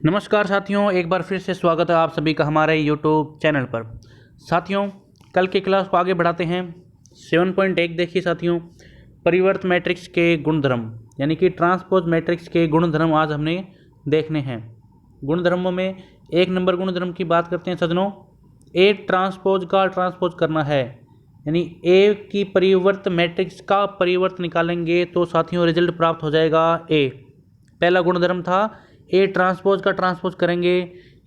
नमस्कार साथियों, एक बार फिर से स्वागत है आप सभी का हमारे यूट्यूब चैनल पर। साथियों, कल की क्लास को आगे बढ़ाते हैं। 7.1 देखिए साथियों, परिवर्त मैट्रिक्स के गुणधर्म यानी कि ट्रांसपोज मैट्रिक्स के गुणधर्म आज हमने देखने हैं। गुणधर्मों में एक नंबर गुणधर्म की बात करते हैं सज्जनों। ए ट्रांसपोज का ट्रांसपोज करना है, यानी ए की परिवर्त मैट्रिक्स का परिवर्त निकालेंगे तो साथियों रिजल्ट प्राप्त हो जाएगा ए। पहला गुणधर्म था ए ट्रांसपोज का ट्रांसपोज करेंगे,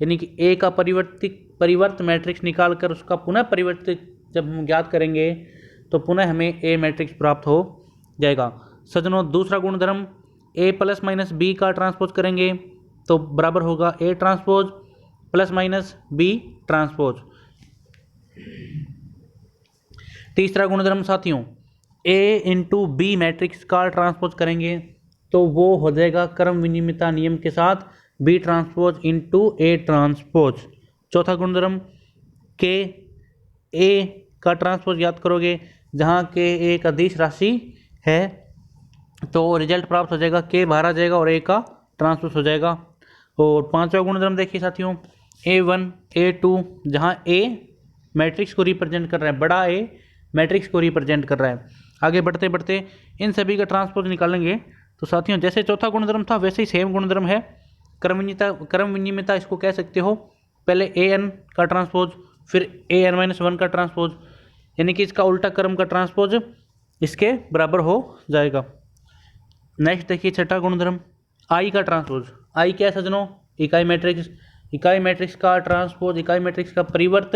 यानी कि ए का परिवर्त मैट्रिक्स निकाल कर उसका पुनः परिवर्तित जब हम ज्ञात करेंगे तो पुनः हमें ए मैट्रिक्स प्राप्त हो जाएगा। सज्जनों, दूसरा गुणधर्म ए प्लस माइनस बी का ट्रांसपोज करेंगे तो बराबर होगा A transpose plus minus B transpose. तीसरा गुणधर्म साथियों, ए इंटू बी मैट्रिक्स का ट्रांसपोज करेंगे तो वो हो जाएगा क्रम विनिमयता नियम के साथ B transpose into A transpose. चौथा गुणधर्म के ए का ट्रांसपोज याद करोगे, जहाँ के एक अदिश राशि है तो रिजल्ट प्राप्त हो जाएगा के बाहर आ जाएगा और ए का ट्रांसपोज हो जाएगा। और पांचवा गुणधर्म देखिए साथियों, A1 A2, जहाँ ए मैट्रिक्स को रिप्रेजेंट कर रहा है, बड़ा ए मैट्रिक्स को रिप्रेजेंट कर रहा है। आगे बढ़ते बढ़ते इन सभी का ट्रांसपोज निकालेंगे तो साथियों जैसे चौथा गुणधर्म था वैसे ही सेम गुणधर्म है। क्रम विनिमयता इसको कह सकते हो। पहले an का ट्रांसपोज, फिर an-1 का ट्रांसपोज, यानी कि इसका उल्टा क्रम का ट्रांसपोज इसके बराबर हो जाएगा। नेक्स्ट देखिए छठा गुणधर्म आई का ट्रांसपोज। आई क्या है सज्जनों? इकाई मैट्रिक्स। इकाई मैट्रिक्स का ट्रांसपोज, इकाई मैट्रिक्स का परिवर्त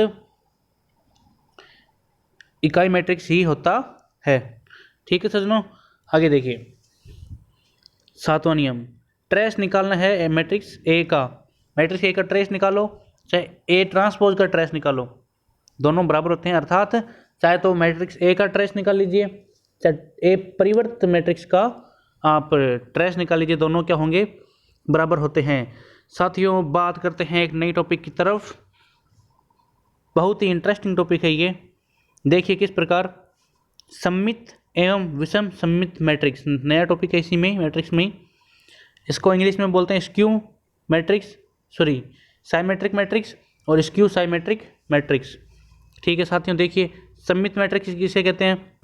इकाई मैट्रिक्स ही होता है। ठीक है सज्जनों, आगे देखिए सातवां नियम, ट्रेस निकालना है मैट्रिक्स ए का। मैट्रिक्स ए का ट्रेस निकालो, चाहे ए ट्रांसपोज का ट्रेस निकालो, दोनों बराबर होते हैं। अर्थात चाहे तो मैट्रिक्स ए का ट्रेस निकाल लीजिए, चाहे ए परिवर्त मैट्रिक्स का आप ट्रेस निकाल लीजिए, दोनों क्या होंगे? बराबर होते हैं। साथियों, बात करते हैं एक नई टॉपिक की तरफ। बहुत ही इंटरेस्टिंग टॉपिक है ये। देखिए किस प्रकार सममित एवं विषम सममित मैट्रिक्स, नया टॉपिक है इसी में मैट्रिक्स में। इसको इंग्लिश में बोलते हैं skew matrix, sorry symmetric matrix और स्क्यू साइमेट्रिक मैट्रिक्स। ठीक है साथियों, देखिए सममित मैट्रिक्स किसे कहते हैं?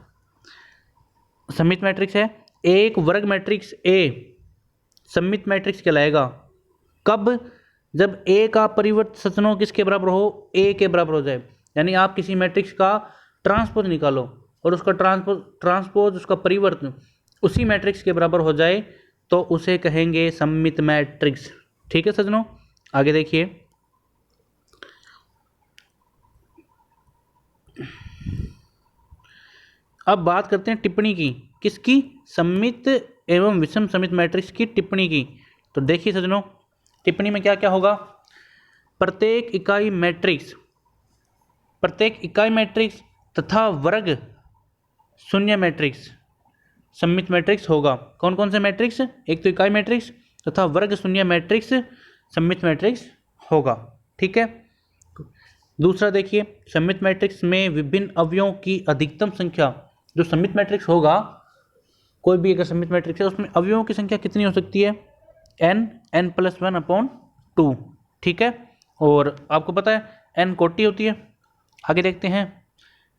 सममित मैट्रिक्स है एक वर्ग मैट्रिक्स ए सममित मैट्रिक्स कहलाएगा। कब? जब ए का परिवर्त सज्जनों किसके बराबर हो? ए के बराबर हो जाए। यानी आप किसी मैट्रिक्स का ट्रांसपोज निकालो और उसका ट्रांसपोज उसका परिवर्तन उसी मैट्रिक्स के बराबर हो जाए तो उसे कहेंगे सममित मैट्रिक्स। ठीक है सज्जनों, आगे देखिए अब बात करते हैं टिप्पणी की। किसकी? सममित एवं विषम सममित मैट्रिक्स की टिप्पणी की। तो देखिए सज्जनों, टिप्पणी में क्या क्या होगा? प्रत्येक इकाई मैट्रिक्स तथा वर्ग शून्य मैट्रिक्स सममित मैट्रिक्स होगा। कौन कौन से मैट्रिक्स? एक तो इकाई मैट्रिक्स तथा वर्ग शून्य मैट्रिक्स सममित मैट्रिक्स होगा। ठीक है। दूसरा देखिए, सममित मैट्रिक्स में विभिन्न अवयवों की अधिकतम संख्या, जो सममित मैट्रिक्स होगा, कोई भी अगर सममित मैट्रिक्स है उसमें अवयवों की संख्या कितनी हो सकती है? n+1/2। ठीक है, और आपको पता है n कोटि होती है। आगे देखते हैं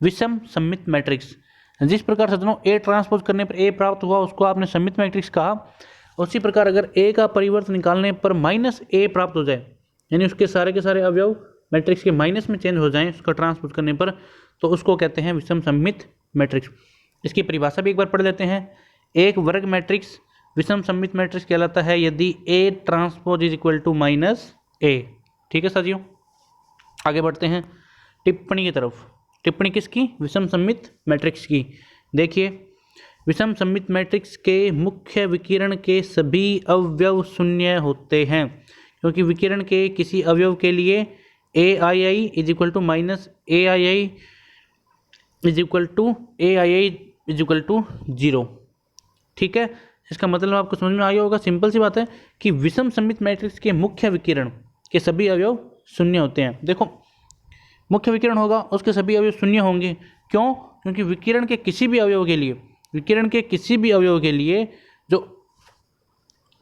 विषम सममित मैट्रिक्स। जिस प्रकार सज्जनों ए ट्रांसपोज करने पर ए प्राप्त हुआ उसको आपने सममित मैट्रिक्स कहा, उसी प्रकार अगर ए का परिवर्त निकालने पर माइनस ए प्राप्त हो जाए, यानी उसके सारे के सारे अवयव मैट्रिक्स के माइनस में चेंज हो जाएं उसका ट्रांसपोज करने पर, तो उसको कहते हैं विषम सममित मैट्रिक्स। इसकी परिभाषा भी एक बार पढ़ लेते हैं। एक वर्ग मैट्रिक्स विषम सममित मैट्रिक्स कहलाता है यदि A transpose is equal to minus A. ठीक है साथियों, आगे बढ़ते हैं टिप्पणी की तरफ। टिप्पणी किसकी? विषम सममित मैट्रिक्स की। देखिए, विषम सममित मैट्रिक्स के मुख्य विकिरण के सभी अवयव शून्य होते हैं, क्योंकि विकिरण के किसी अवयव के लिए AII is equal to minus AII is equal to AII is equal to 0। ठीक है, इसका मतलब आपको समझ में आया होगा। सिंपल सी बात है कि विषम सममित मैट्रिक्स के मुख्य विकिरण के सभी अवयव शून्य होते हैं। देखो, मुख्य विकिरण होगा उसके सभी अवयव शून्य होंगे। क्यों? क्योंकि विकिरण के किसी भी अवयव के लिए जो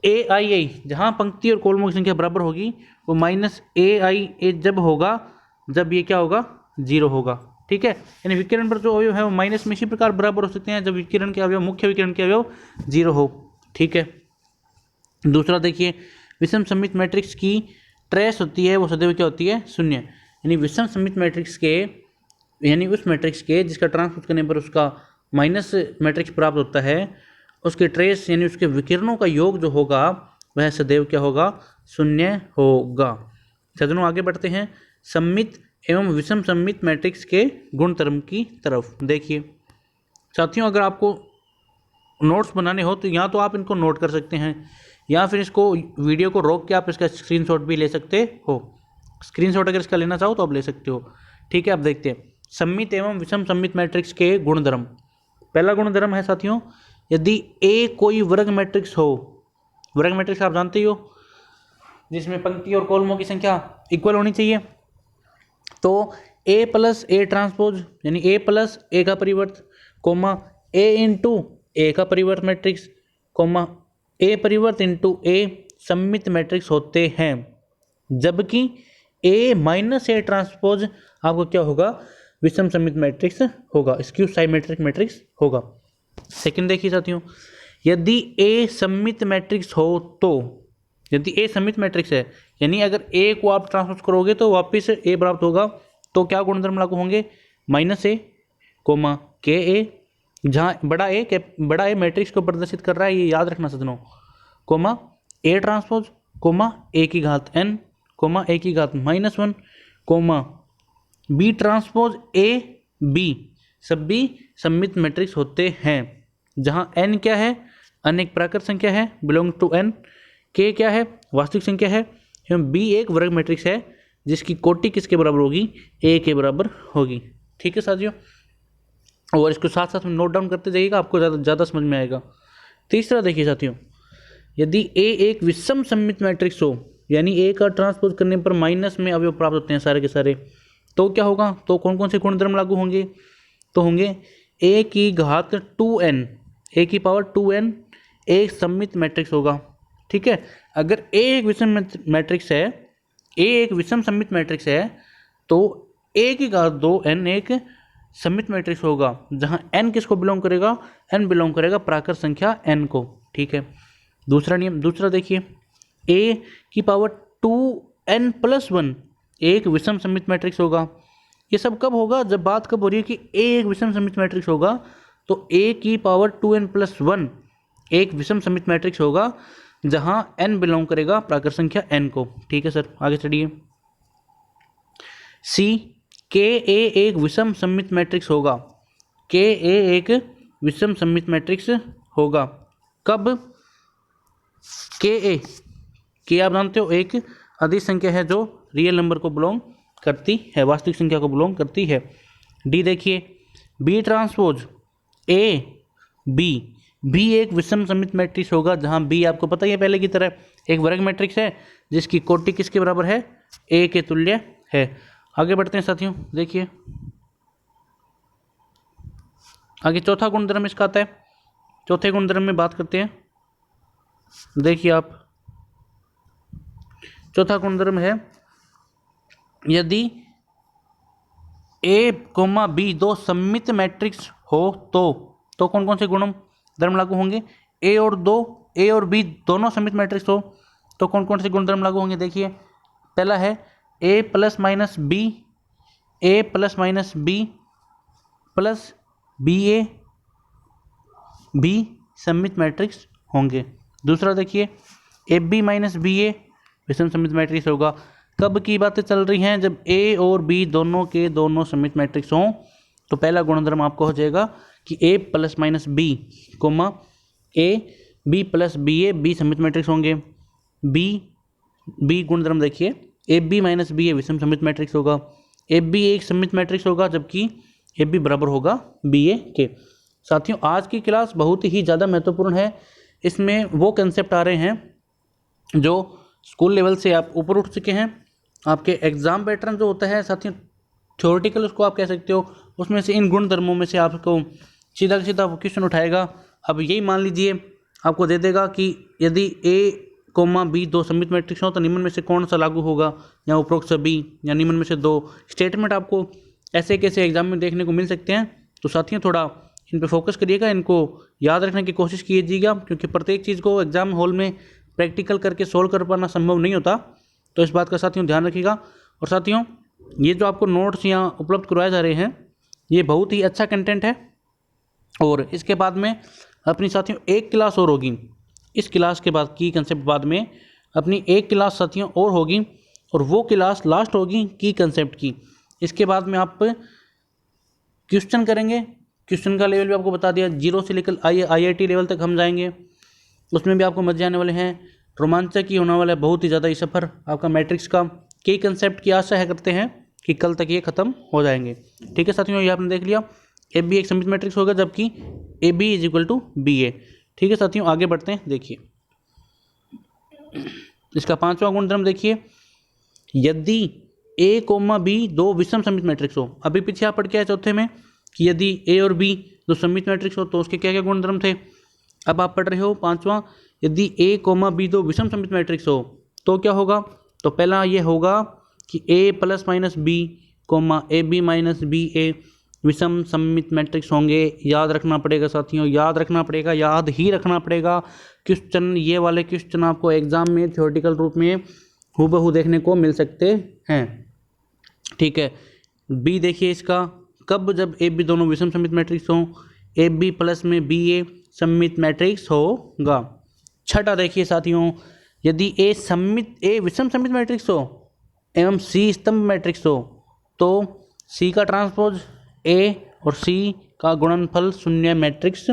ए आई ए जहाँ पंक्ति और कॉलमों की संख्या बराबर होगी वो माइनस ए आई ए जब होगा जब ये क्या होगा, 0 होगा। ठीक है, यानी विकिरण पर जो अवयव है वो माइनस में इसी प्रकार बराबर हो सकते हैं जब विकिरण के अवयव, मुख्य विकिरण के अवयव 0 हो। ठीक है, दूसरा देखिए, विषम सममित मैट्रिक्स की ट्रेस होती है वो सदैव क्या होती है, 0। यानी विषम सममित मैट्रिक्स के, यानी उस मैट्रिक्स के जिसका ट्रांसपोज करने पर उसका माइनस मैट्रिक्स प्राप्त होता है, उसके ट्रेस यानी उसके विकिरणों का योग जो होगा वह सदैव क्या होगा, 0 होगा। सज्जनों आगे बढ़ते हैं सममित एवं विषम सममित मैट्रिक्स के गुणधर्म की तरफ। देखिए साथियों, अगर आपको नोट्स बनाने हो तो या तो आप इनको नोट कर सकते हैं या फिर इसको वीडियो को रोक के आप इसका स्क्रीनशॉट भी ले सकते हो। स्क्रीनशॉट अगर इसका लेना चाहो तो आप ले सकते हो। ठीक है, अब देखते हैं सममित एवं विषम सममित मैट्रिक्स के गुणधर्म। पहला गुणधर्म है साथियों, यदि ए कोई वर्ग मैट्रिक्स हो, वर्ग मैट्रिक्स आप जानते ही हो जिसमें पंक्ति और कॉलमों की संख्या इक्वल होनी चाहिए, तो ए प्लस ए ट्रांसपोज यानी ए प्लस ए का परिवर्त, कोमा ए इंटू ए का परिवर्त मैट्रिक्स, कोमा ए परिवर्त इंटू ए सममित मैट्रिक्स होते हैं। जबकि ए माइनस ए ट्रांसपोज आपको क्या होगा, विषम सममित मैट्रिक्स होगा, स्क्यू साइमेट्रिक मैट्रिक्स होगा। सेकंड देखिए साथियों, यदि ए सममित मैट्रिक्स हो तो, यदि ए सममित मैट्रिक्स है यानी अगर ए को आप ट्रांसपोज करोगे तो वापस ए प्राप्त होगा, तो क्या गुणधर्म लागू होंगे, माइनस ए कोमा के ए, जहाँ बड़ा ए मैट्रिक्स को प्रदर्शित कर रहा है, ये याद रखना सज्जनों, comma A transpose comma A की घात n कोमा ए की घात -1 comma B transpose A B, सब भी सममित मैट्रिक्स होते हैं जहाँ n क्या है, अनेक प्राकृत संख्या है, बिलोंग टू n, k क्या है, वास्तविक संख्या है, एवं b एक वर्ग मैट्रिक्स है जिसकी कोटि किसके बराबर होगी, a के बराबर होगी। ठीक है साथियों, और इसको साथ साथ में नोट डाउन करते जाइएगा, आपको ज़्यादा समझ में आएगा। तीसरा देखिए साथियों, यदि a एक विषम सममित मैट्रिक्स हो यानी a का ट्रांसपोज करने पर माइनस में अवयव प्राप्त होते हैं सारे के सारे, तो क्या होगा, तो कौन कौन से गुणधर्म लागू होंगे, तो होंगे a की घात 2n, a की पावर 2n एक सममित मैट्रिक्स होगा। ठीक है, अगर a एक विषम मैट्रिक्स है, a एक विषम सममित मैट्रिक्स है तो a की घात 2n एक सममित मैट्रिक्स होगा जहां n किसको बिलोंग करेगा, n बिलोंग करेगा प्राकृत संख्या n को। ठीक है, दूसरा नियम, दूसरा देखिए, a की पावर 2n + 1 एक विषम सममित मैट्रिक्स होगा। ये सब कब होगा, जब बात कब हो रही है कि a एक विषम सममित मैट्रिक्स होगा तो a की पावर 2n + 1 एक विषम सममित मैट्रिक्स होगा जहां n बिलोंग करेगा प्राकृत संख्या n को। ठीक है सर, आगे चलिए। सी के ए एक विषम सममित मैट्रिक्स होगा, के ए एक विषम सममित मैट्रिक्स होगा कब, के आप जानते हो एक अधिक संख्या है जो रियल नंबर को बिलोंग करती है, वास्तविक संख्या को बिलोंग करती है। डी देखिए, बी ट्रांसपोज ए बी एक विषम सममित मैट्रिक्स होगा जहां बी आपको पता ही है पहले की तरह एक वर्ग मैट्रिक्स है जिसकी कोटि किसके बराबर है, ए के तुल्य है। आगे बढ़ते हैं साथियों, देखिए आगे चौथा गुणधर्म इसका आता है। चौथे गुणधर्म में बात करते हैं, देखिए आप, चौथा गुणधर्म है यदि ए कोमा बी दो सममित मैट्रिक्स हो तो कौन कौन से गुणधर्म लागू होंगे, ए और बी दोनों सममित मैट्रिक्स हो तो कौन कौन से गुणधर्म लागू होंगे। देखिए पहला है A plus minus B plus B सममित मैट्रिक्स होंगे। दूसरा देखिए A B minus B A विषम सममित मैट्रिक्स होगा। कब की बातें चल रही हैं, जब ए और बी दोनों के दोनों सममित मैट्रिक्स हों तो पहला गुणधर्म आपको हो जाएगा कि A plus minus B comma A B plus B A B सममित मैट्रिक्स होंगे। बी गुणधर्म देखिए, A B minus B A विषम सममित मैट्रिक्स होगा, ए बी एक सममित मैट्रिक्स होगा जबकि ए बी बराबर होगा बी ए के। साथियों आज की क्लास बहुत ही ज़्यादा महत्वपूर्ण है, इसमें वो कंसेप्ट आ रहे हैं जो स्कूल लेवल से आप ऊपर उठ चुके हैं। आपके एग्जाम पैटर्न जो होता है साथियों थ्योरेटिकल उसको आप कह सकते हो, उसमें से इन गुण धर्मों में से आपको सीधा सीधा क्वेश्चन उठाएगा। अब यही मान लीजिए आपको दे देगा कि यदि ए कोमा बी दो सममित मैट्रिक्स हो तो निम्न में से कौन सा लागू होगा, या उपरोक्त सभी, या निम्न में से दो। स्टेटमेंट आपको ऐसे कैसे एग्जाम में देखने को मिल सकते हैं। तो साथियों थोड़ा इन पे फोकस करिएगा, इनको याद रखने की कोशिश कीजिएगा, क्योंकि प्रत्येक चीज़ को एग्जाम हॉल में प्रैक्टिकल करके सोल्व कर पाना संभव नहीं होता। तो इस बात का साथियों ध्यान रखिएगा। और साथियों ये जो आपको नोट्स यहाँ उपलब्ध करवाए जा रहे हैं ये बहुत ही अच्छा कंटेंट है। और इसके बाद में अपनी साथियों एक क्लास और होगी, इस क्लास के बाद की कंसेप्ट बाद में अपनी एक क्लास साथियों और होगी, और वो क्लास लास्ट होगी की कंसेप्ट की। इसके बाद में आप क्वेश्चन करेंगे, क्वेश्चन का लेवल भी आपको बता दिया, 0 से लेकर IIT लेवल तक हम जाएंगे, उसमें भी आपको मजे आने वाले हैं। रोमांचक ही होने वाला है बहुत ही ज़्यादा ये सफ़र आपका मैट्रिक्स का। कई कंसेप्ट की आशा है करते हैं कि कल तक ये खत्म हो जाएंगे। ठीक है साथियों, ये आपने देख लिया ए बी एक सममित मैट्रिक्स होगा जबकि A B is equal to B A. ठीक है साथियों, आगे बढ़ते हैं। देखिए इसका 5वां गुणधर्म देखिए, यदि ए कोमा बी दो विषम सममित मैट्रिक्स हो। अभी पीछे आप पढ़ के आए चौथे में कि यदि ए और बी दो सममित मैट्रिक्स हो तो उसके क्या क्या गुणधर्म थे। अब आप पढ़ रहे हो 5वां, यदि ए कोमा बी दो विषम सममित मैट्रिक्स हो तो क्या होगा। तो पहला ये होगा कि A plus minus B comma A B minus B A विषम सममित मैट्रिक्स होंगे। याद रखना पड़ेगा साथियों, याद रखना पड़ेगा, याद ही रखना पड़ेगा। क्वेश्चन ये वाले क्वेश्चन आपको एग्जाम में थ्योरेटिकल रूप में हूबहू देखने को मिल सकते हैं। ठीक है, बी देखिए इसका, कब, जब ए बी दोनों विषम सममित मैट्रिक्स हों, ए बी प्लस में बी ए सममित मैट्रिक्स होगा। छठा देखिए साथियों, यदि ए विषम सममित मैट्रिक्स हो एवं सी स्तंभ मैट्रिक्स हो तो सी का ट्रांसपोज ए और सी का गुणनफल शून्य मैट्रिक्स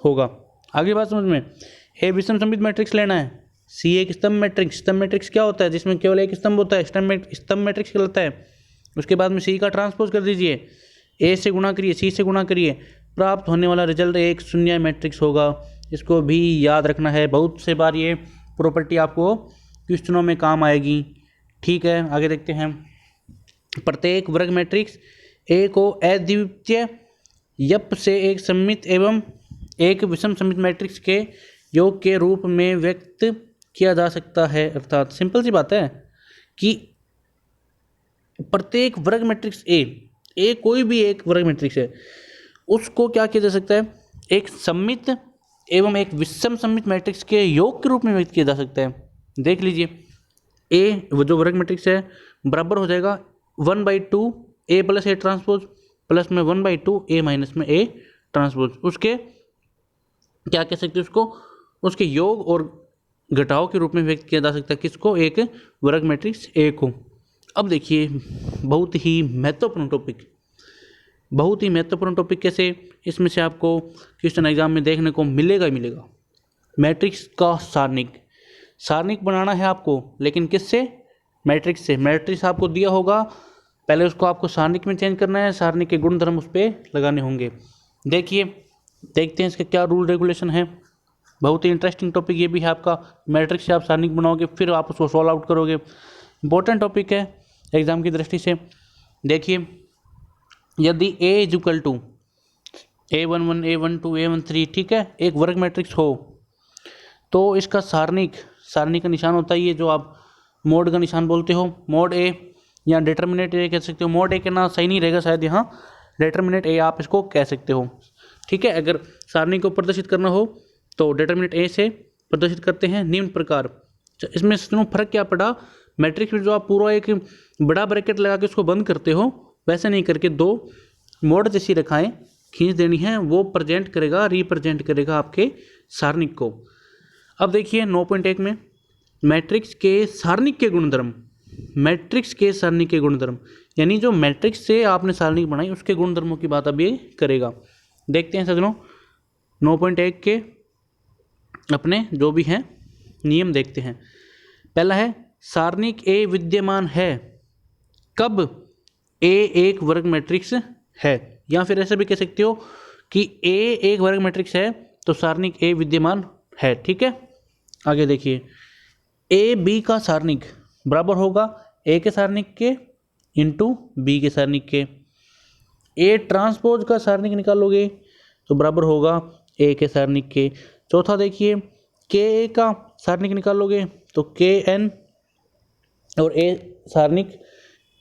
होगा। आगे बात समझ में, ए विषम सममित मैट्रिक्स लेना है, सी एक स्तंभ मैट्रिक्स। स्तंभ मैट्रिक्स क्या होता है, जिसमें केवल एक स्तंभ होता है, स्तंभ मैट्रिक्स कहलाता है। उसके बाद में सी का ट्रांसपोज कर दीजिए, ए से गुणा करिए, सी से गुणा करिए, प्राप्त होने वाला रिजल्ट एक शून्य मैट्रिक्स होगा। इसको भी याद रखना है, बहुत से बार ये प्रॉपर्टी आपको क्वेश्चनों में काम आएगी। ठीक है, आगे देखते हैं। प्रत्येक वर्ग मैट्रिक्स ए को अद्वितीय यप से एक सममित एवं एक विषम सममित मैट्रिक्स के योग के रूप में व्यक्त किया जा सकता है। अर्थात सिंपल सी बात है कि प्रत्येक वर्ग मैट्रिक्स ए कोई भी एक वर्ग मैट्रिक्स है, उसको क्या किया जा सकता है, एक सममित एवं एक विषम सममित मैट्रिक्स के योग के रूप में व्यक्त किया जा सकता है। देख लीजिए, ए वो जो वर्ग मैट्रिक्स है बराबर हो जाएगा 1/2 ए प्लस ए ट्रांसपोज प्लस में 1/2 ए माइनस में ए ट्रांसपोज। उसके क्या कह सकते हैं, उसको उसके योग और घटाव के रूप में व्यक्त किया जा सकता है। किसको, एक वर्ग मैट्रिक्स ए को। अब देखिए बहुत ही महत्वपूर्ण टॉपिक, बहुत ही महत्वपूर्ण टॉपिक कैसे, इसमें से आपको क्वेश्चन एग्जाम में देखने को मिलेगा ही मिलेगा। मैट्रिक्स का सारणिक बनाना है आपको, लेकिन किससे, मैट्रिक्स से। मैट्रिक्स आपको दिया होगा, पहले उसको आपको सारणिक में चेंज करना है, सारणिक के गुणधर्म उस पर लगाने होंगे। देखिए देखते हैं इसके क्या रूल रेगुलेशन है। बहुत ही इंटरेस्टिंग टॉपिक ये भी है आपका। मैट्रिक्स से आप सारणिक बनाओगे फिर आप उसको सॉल्व आउट करोगे, इंपॉर्टेंट टॉपिक है एग्जाम की दृष्टि से। देखिए यदि ए is equal to A11 A12 A13, ठीक है, एक वर्ग मैट्रिक्स हो तो इसका सारणिक का निशान होता है ये जो आप मोड का निशान बोलते हो, मोड ए या डिटर्मिनेट ए कह सकते हो। मोड ए कहना सही नहीं रहेगा शायद, यहाँ डिटर्मिनेट ए आप इसको कह सकते हो। ठीक है, अगर सारणी को प्रदर्शित करना हो तो डिटर्मिनेट ए से प्रदर्शित करते हैं निम्न प्रकार। इसमें सुनो फर्क क्या पड़ा, मैट्रिक्स में जो आप पूरा एक बड़ा ब्रैकेट लगा के उसको बंद करते हो, वैसे नहीं करके दो मोड जैसी रेखाएं खींच देनी है, वो रिप्रेजेंट करेगा आपके सारणिक को। अब देखिए 9.1 में मैट्रिक्स के सारणिक के गुणधर्म, यानी जो मैट्रिक्स से आपने सारणिक बनाई उसके गुणधर्मों की बात अब ये करेगा। देखते हैं सजनों 9.1 के अपने जो भी हैं नियम देखते हैं। पहला है सारणिक ए विद्यमान है कब ए एक वर्ग मैट्रिक्स है, या फिर ऐसे भी कह सकते हो कि ए एक वर्ग मैट्रिक्स है तो सारणिक ए विद्यमान है। ठीक है, आगे देखिए, ए बी का सारणिक बराबर होगा ए के सारणिक के इंटू बी के सारणिक के। ए ट्रांसपोज का सारणिक निकालोगे तो बराबर होगा ए के सारणिक के। चौथा देखिए, के ए का सारणिक निकालोगे तो के एन और ए सारणिक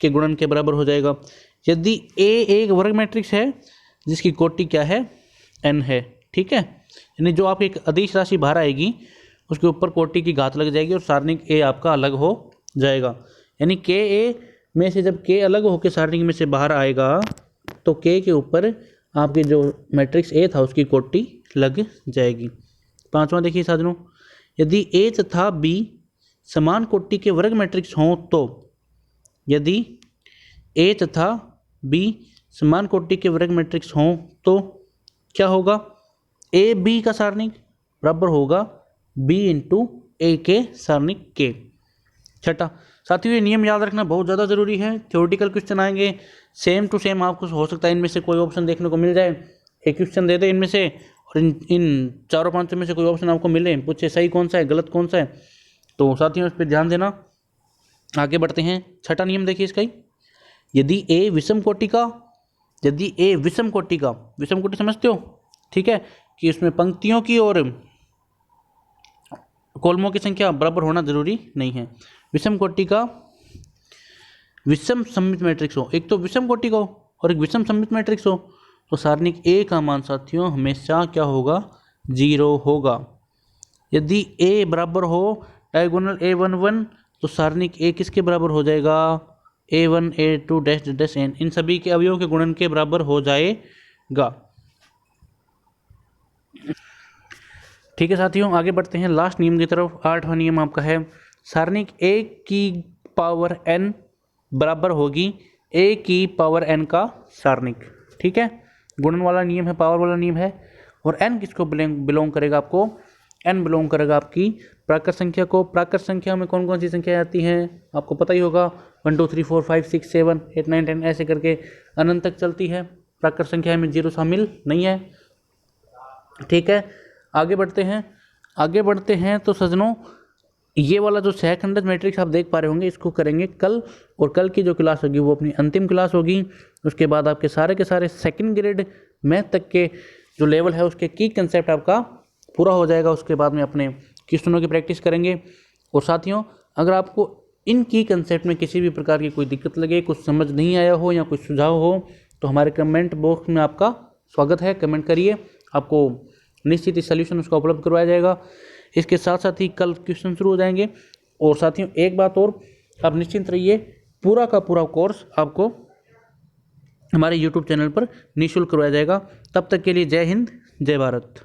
के गुणन के बराबर हो जाएगा। यदि ए एक वर्ग मैट्रिक्स है जिसकी कोटि क्या है, एन है, ठीक है, यानी जो आपकी एक अदिश राशि बाहर आएगी उसके ऊपर कोटि की घात लग जाएगी और सारणिक ए आपका अलग हो जाएगा। यानी के ए में से जब के अलग होकर सारणिक में से बाहर आएगा तो के के ऊपर आपके जो मैट्रिक्स ए था उसकी कोटि लग जाएगी। पांचवा देखिए साधनों, यदि ए तथा बी समान कोटि के वर्ग मैट्रिक्स हों तो, यदि ए तथा बी समान कोटि के वर्ग मैट्रिक्स हों तो क्या होगा, ए बी का सारणिक बराबर होगा बी इंटू ए के सारणिक के। छठा, साथियों ये नियम याद रखना बहुत ज़्यादा ज़रूरी है। थ्योरेटिकल क्वेश्चन आएंगे सेम टू सेम, आपको हो सकता है इनमें से कोई ऑप्शन देखने को मिल जाए, एक क्वेश्चन दे दे इनमें से और इन चारों पांचों में से कोई ऑप्शन आपको मिले, पूछे सही कौन सा है गलत कौन सा है, तो साथियों इस पर ध्यान देना। आगे बढ़ते हैं, छठा नियम देखिए इसका ही, यदि ए विषम कोटि का, यदि ए विषम कोटि का, विषम कोटि समझते हो, ठीक है, कि उसमें पंक्तियों की और कॉलमों की संख्या बराबर होना जरूरी नहीं है। विषम कोटि का विषम सममित मैट्रिक्स हो, एक तो विषम कोटि का हो और एक विषम सममित मैट्रिक्स हो, तो सारणिक ए का मान साथियों हमेशा क्या होगा, 0 होगा। यदि ए बराबर हो डायगोनल A11 तो सारणिक ए किसके बराबर हो जाएगा, A1 A2 dash dash n, इन सभी के अवयवों के गुणन के बराबर हो जाएगा। ठीक है साथियों, आगे बढ़ते हैं लास्ट नियम की तरफ। आठवां नियम आपका है, सारणिक a की पावर n बराबर होगी a की पावर n का सारणिक। ठीक है, गुणन वाला नियम है, पावर वाला नियम है, और n किसको बिलोंग करेगा, आपको n बिलोंग करेगा आपकी प्राकृत संख्या को। प्राकृत संख्या में कौन कौन सी संख्या आती हैं आपको पता ही होगा, 1 2 3 4 5 6 7 8 9 10 ऐसे करके अनंत तक चलती है। प्राकृत संख्या में 0 शामिल नहीं है। ठीक है, आगे बढ़ते हैं तो सजनों ये वाला जो सहखंडित मैट्रिक्स आप देख पा रहे होंगे इसको करेंगे कल, और कल की जो क्लास होगी वो अपनी अंतिम क्लास होगी। उसके बाद आपके सारे के सारे सेकंड ग्रेड मैथ तक के जो लेवल है उसके की कंसेप्ट आपका पूरा हो जाएगा। उसके बाद में अपने क्वेश्चनों की प्रैक्टिस करेंगे। और साथियों अगर आपको इन की कंसेप्ट में किसी भी प्रकार की कोई दिक्कत लगे, कुछ समझ नहीं आया हो या कुछ सुझाव हो तो हमारे कमेंट बॉक्स में आपका स्वागत है, कमेंट करिए, आपको निश्चित ही सल्यूशन उसका उपलब्ध करवाया जाएगा। इसके साथ साथ ही कल क्वेश्चन शुरू हो जाएंगे। और साथियों एक बात और, आप निश्चिंत रहिए, पूरा का पूरा कोर्स आपको हमारे YouTube चैनल पर निःशुल्क करवाया जाएगा। तब तक के लिए जय हिंद, जय भारत।